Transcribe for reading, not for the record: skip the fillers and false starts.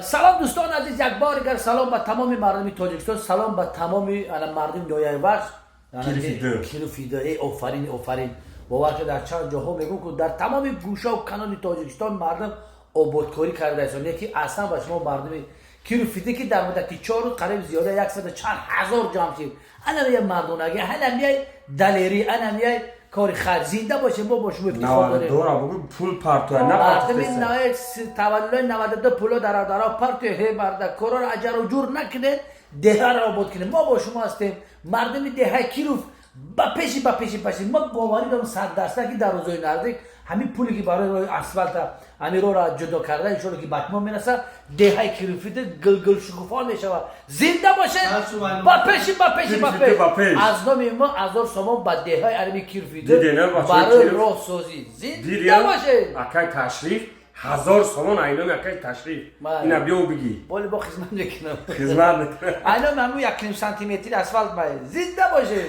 سلام دوستان عزیز، یک بار دیگر سلام به تمام مردم تاجیکستان، سلام به تمام مردم دنیای وقت کیلوفیده. ای آفرین آفرین. باور که در چند جاها میگم که در تمام گوشه و کنال تاجیکستان مردم آبادکاری کرده است. یکی اصلا با شما مردم کیلوفیده که در مدت 4 روز قریب زیاده 104,000 جمع شد. انا میای مردونگی، انا میای دلیری، انا میای کاری خرج زنده باشه، ما با شما افتخار داریم. دورا بگو پول پارتو نه مردم این نهایت تولد 92 پولو در پارتو هی مرد کارا را اجر و جور نکنه، ده را آباد کنه. ما با شما هستیم مردم ده کیلوف با پیشی ما باوری دارم 100% که در روزهای نزدیک همین پولی که برای روی اسفالت همین رو را جدا کرده ان شاءالله که بتمام میرسه، ده کیلوفیت گل شکوفا میشه. زنده باشه با پیشی از نام ما ازار سامان با ده های عربی کیلوفیت برای راه سازی زنده باشه. اکای تشریف 1000 سومون اینا اکای تشریف اینا بیو بگی ولی با خدمت میکنم خدمت میکنم اینا همون 1 سانتی متر اسفالت مایه زنده باشه.